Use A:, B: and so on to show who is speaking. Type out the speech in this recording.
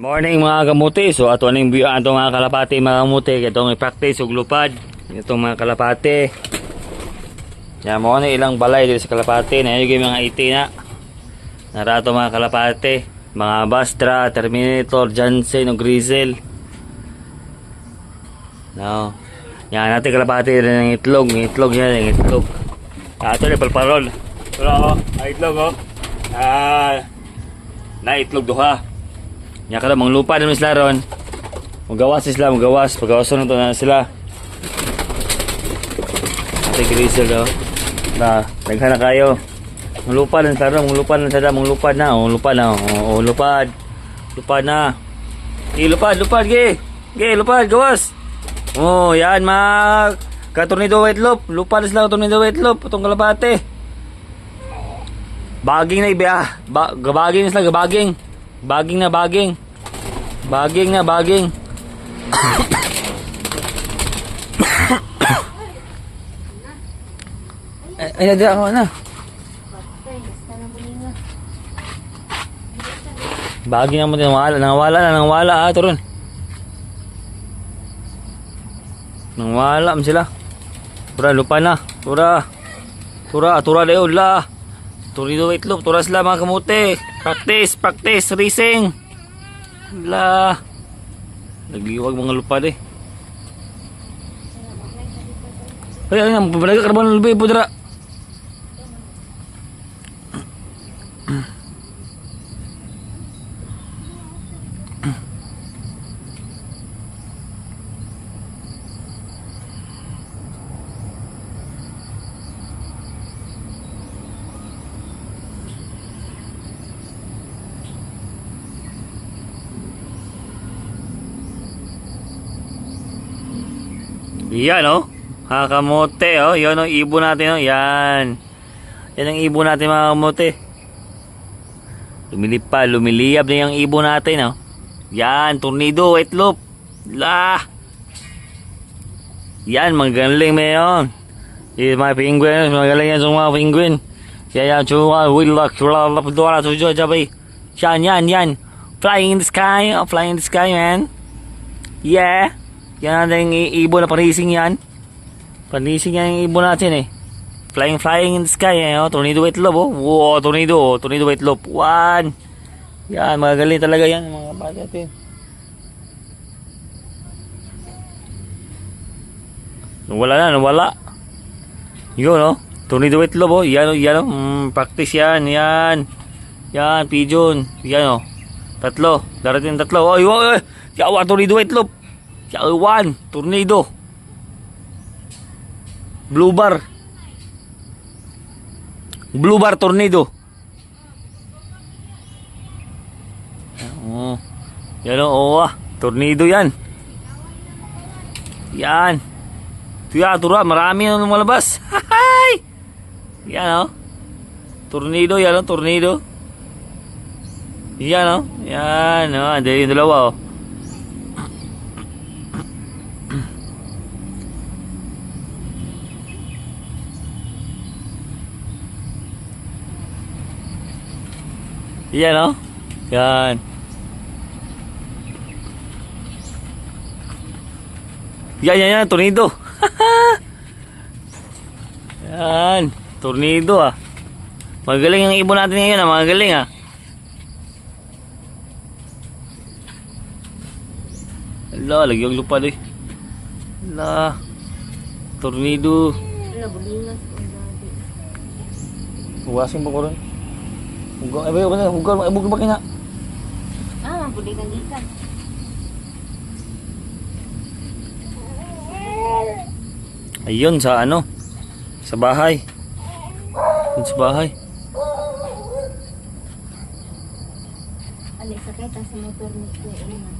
A: Morning mga kamuti. So ato ning ato mga kalapati mga kamuti. Itong i-practice og lupad. Itong mga kalapati. Yan mo na ilang balay dito sa kalapati. Nayugay mga iti na. Narato mga kalapati. Mga Bastra, Terminator, Jansen o Grizzle. No. Yan natin kalapati rin ng itlog. Ng itlog yan, ng itlog. Ato rin palparol. Pero itlog oh. Na itlog duha. Nya kada mang lupa naman sila ron. Magawas sila, magawas. Pagawason na sila. Ate Grizzle do. Na, naghan na kayo. Manglupa na sila ron, manglupa na sila, manglupa na. Oh, lupa na. Oh, lupad. Lupad na. Lupad, lupad, ge. Ge, lupad, gawas. Oh, yan mag katornado white loop. Lupa na sila katornado white loop. Itong kalapate. Baging na iba. Gabaging na sila, gabaging. Baging na baging. Baging na baging. Ay, ada ako na. Baging na mo din nangwala turon. Nangwala man sila. Tura lupa na. Tura dayon la. Turido itlog, tura sila mga kamote. Practice, racing. La. Nagliwag mga lupad eh. Ay, pabalaga karban lubi po dira. Yan oh. Kamote oh. Yan ang ibon natin oh. Yan. Yan ang ibon natin mga kamote. Lumiliyab na yung ibon natin oh. Yan. Tornado. White loop. La. Yan. Magaling na yun. Yung mga penguin. Magaling yan sa mga penguin. Kaya yan. Yan. Flying in the sky. Oh, flying in the sky man. Yeah. Yan natin yung ibon na panising yan. Panising yan yung ibon natin eh. Flying in the sky eh. Oh. Tornado white loop oh. Wow, tornado white loop. One. Yan, magagaling talaga yan mga bata natin. Nawala. Yun oh. Tornado white loop oh. Yan oh. Practice yan. Yan, pigeon. Yan oh. Tatlo. Darating tatlo. Oy. Yawa, tornado white loop. One, tornado. Blue bar tornado. Oh. Yan oh, tornado yan. Yan. Tura, marami na lumalabas. Hay! Yan oh. Tornado yan oh, tornado. Yan oh. Yan oh, andun yung dalawa oh. Yan oh. Yan. Yan, tornado. Yan, tornado ah. Magaling ang ibon natin ngayon ah, magaling ah. Ala, lagi ang lupa eh. Ala. Tornado.
B: Ala, bulingas ko dati.
A: Huwasin mo ko rin. Huwag ba kina?
B: Bulingan gikan.
A: Ayun sa ano? Sa bahay. Sa bahay.
B: Alay, sakay ta sa motor ni Kuya Iman.